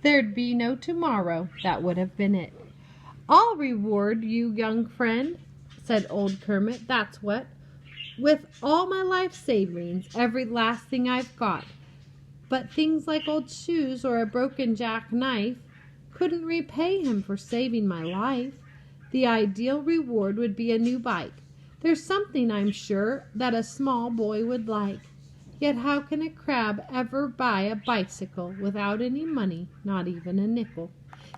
There'd be no tomorrow, that would have been it. "I'll reward you, young friend," said old Kermit, "that's what. With all my life savings, every last thing I've got. But things like old shoes or a broken jackknife couldn't repay him for saving my life. The ideal reward would be a new bike. There's something, I'm sure, that a small boy would like. Yet how can a crab ever buy a bicycle without any money, not even a nickel?"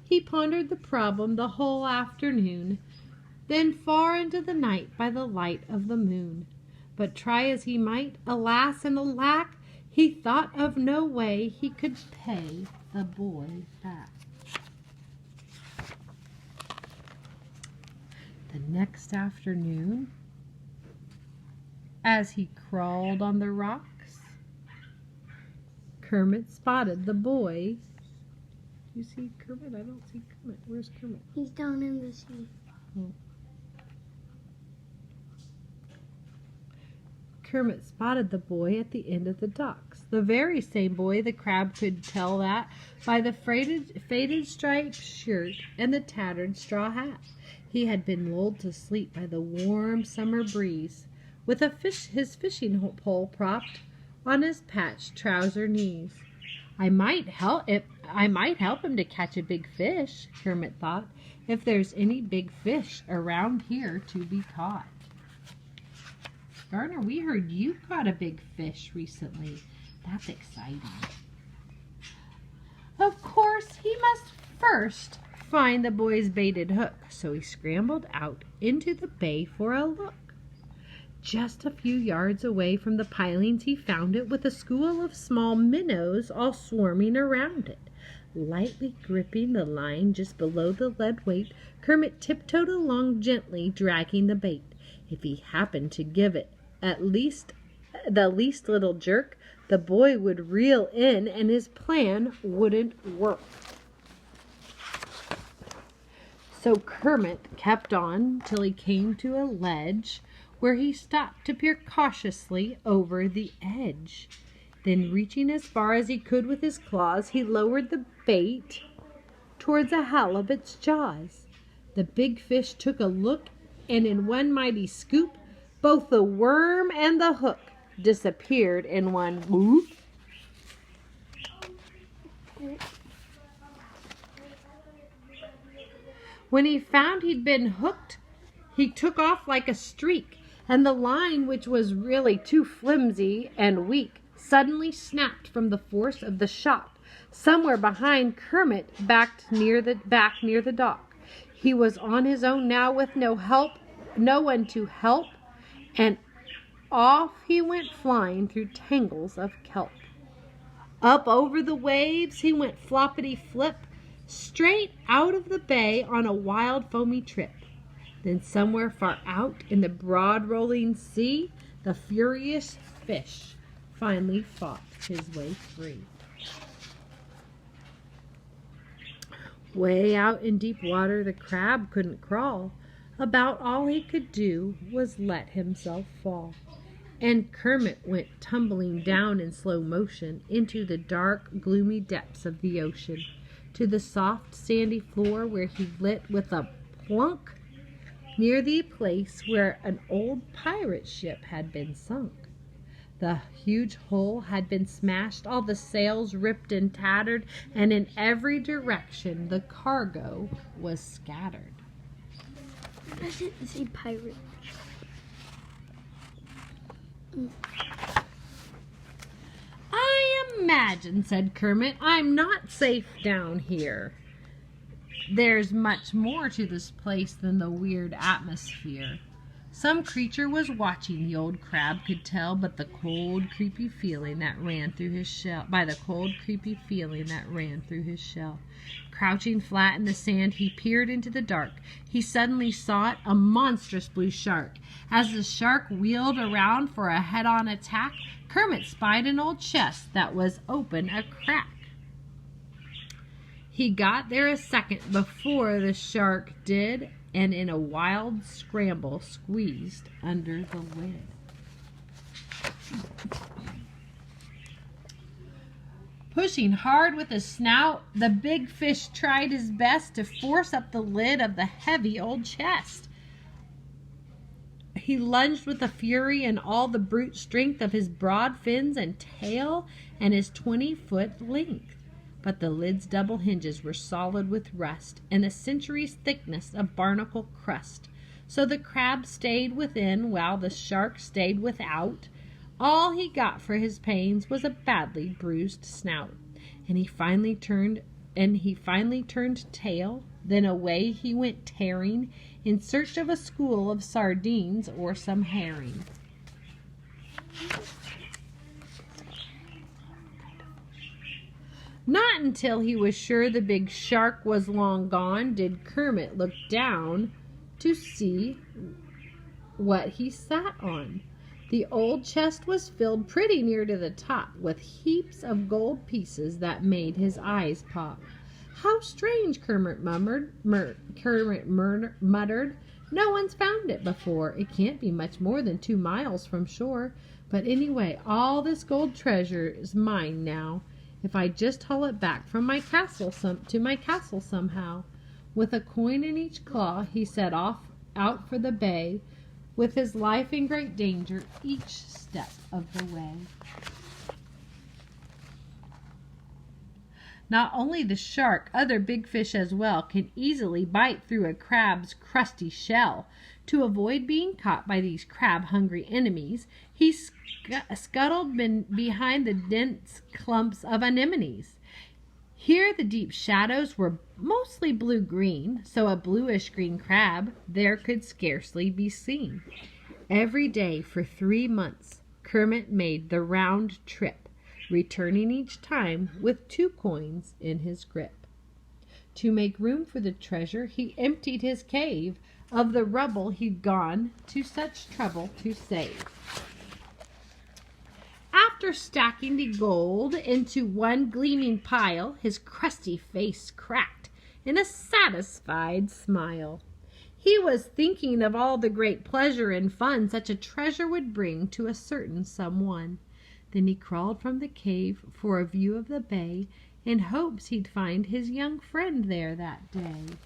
He pondered the problem the whole afternoon, then far into the night by the light of the moon. But try as he might, alas and alack, he thought of no way he could pay the boy back. The next afternoon, as he crawled on the rocks, Kermit spotted the boy. You see Kermit? I don't see Kermit. Where's Kermit? He's down in the sea. Oh. Kermit spotted the boy at the end of the docks. The very same boy the crab could tell that by the faded striped shirt and the tattered straw hat. He had been lulled to sleep by the warm summer breeze, with his fishing pole propped on his patched trouser knees. I might help him to catch a big fish," Kermit thought, "if there's any big fish around here to be caught." "Garner, we heard you caught a big fish recently. That's exciting." Of course, he must first find the boy's baited hook, so he scrambled out into the bay for a look. Just a few yards away from the pilings he found it, with a school of small minnows all swarming around it. Lightly gripping the line just below the lead weight, Kermit tiptoed along gently, dragging the bait. If he happened to give it at least the least little jerk, the boy would reel in and his plan wouldn't work. So Kermit kept on till he came to a ledge, where he stopped to peer cautiously over the edge. Then, reaching as far as he could with his claws, he lowered the bait towards a halibut's jaws. The big fish took a look, and in one mighty scoop, both the worm and the hook disappeared in one whoop. When he found he'd been hooked, he took off like a streak, and the line, which was really too flimsy and weak, suddenly snapped from the force of the shot. Somewhere behind Kermit, back near the dock. He was on his own now, with no one to help, and off he went flying through tangles of kelp. Up over the waves he went floppity-flip, straight out of the bay on a wild foamy trip. Then somewhere far out in the broad rolling sea, the furious fish finally fought his way free. Way out in deep water the crab couldn't crawl. About all he could do was let himself fall. And Kermit went tumbling down in slow motion into the dark, gloomy depths of the ocean, to the soft, sandy floor, where he lit with a plunk near the place where an old pirate ship had been sunk. The huge hull had been smashed, all the sails ripped and tattered, and in every direction the cargo was scattered. Does it say pirate? "I imagine," said Kermit, "I'm not safe down here. There's much more to this place than the weird atmosphere." Some creature was watching, the old crab could tell, by the cold, creepy feeling that ran through his shell. Crouching flat in the sand, he peered into the dark. He suddenly saw it, a monstrous blue shark. As the shark wheeled around for a head-on attack, Kermit spied an old chest that was open a crack. He got there a second before the shark did, and in a wild scramble squeezed under the lid. Pushing hard with his snout, the big fish tried his best to force up the lid of the heavy old chest. He lunged with a fury and all the brute strength of his broad fins and tail and his 20-foot length. But the lid's double hinges were solid with rust and a century's thickness of barnacle crust. So the crab stayed within while the shark stayed without. All he got for his pains was a badly bruised snout. And he finally turned tail. Then away he went tearing in search of a school of sardines or some herring. Not until he was sure the big shark was long gone did Kermit look down to see what he sat on. The old chest was filled pretty near to the top with heaps of gold pieces that made his eyes pop. "How strange," Kermit muttered. "No one's found it before. It can't be much more than 2 miles from shore. But anyway, all this gold treasure is mine now, if I just haul it back from my castle to my castle somehow." With a coin in each claw, he set off out for the bay, with his life in great danger each step of the way. Not only the shark, other big fish as well, can easily bite through a crab's crusty shell. To avoid being caught by these crab-hungry enemies, he scuttled behind the dense clumps of anemones. Here the deep shadows were mostly blue-green, so a bluish-green crab there could scarcely be seen. Every day for 3 months, Kermit made the round trip, returning each time with 2 coins in his grip. To make room for the treasure, he emptied his cave of the rubble he'd gone to such trouble to save. After stacking the gold into one gleaming pile, his crusty face cracked in a satisfied smile. He was thinking of all the great pleasure and fun such a treasure would bring to a certain someone. Then he crawled from the cave for a view of the bay in hopes he'd find his young friend there that day.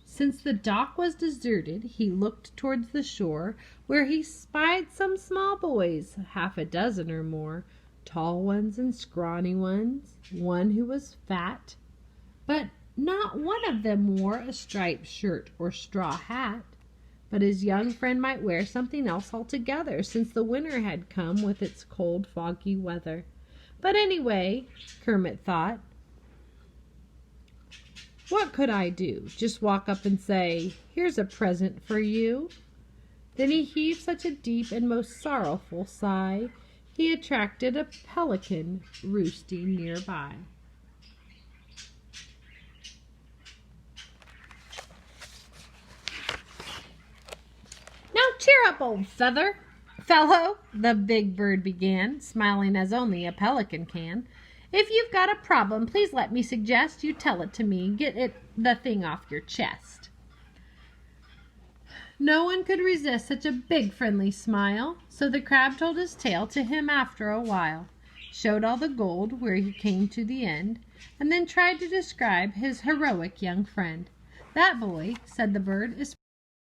Since the dock was deserted, he looked towards the shore, where he spied some small boys, 6 or more, tall ones and scrawny ones, one who was fat, but not one of them wore a striped shirt or straw hat. But his young friend might wear something else altogether, since the winter had come with its cold, foggy weather. But anyway, Kermit thought, what could I do? Just walk up and say, "Here's a present for you"? Then he heaved such a deep and most sorrowful sigh, he attracted a pelican roosting nearby. "Now cheer up, old fellow," the big bird began, smiling as only a pelican can. "If you've got a problem, please let me suggest you tell it to me and get the thing off your chest." No one could resist such a big friendly smile, so the crab told his tale to him after a while, showed all the gold where he came to the end, and then tried to describe his heroic young friend. "That boy," said the bird, "is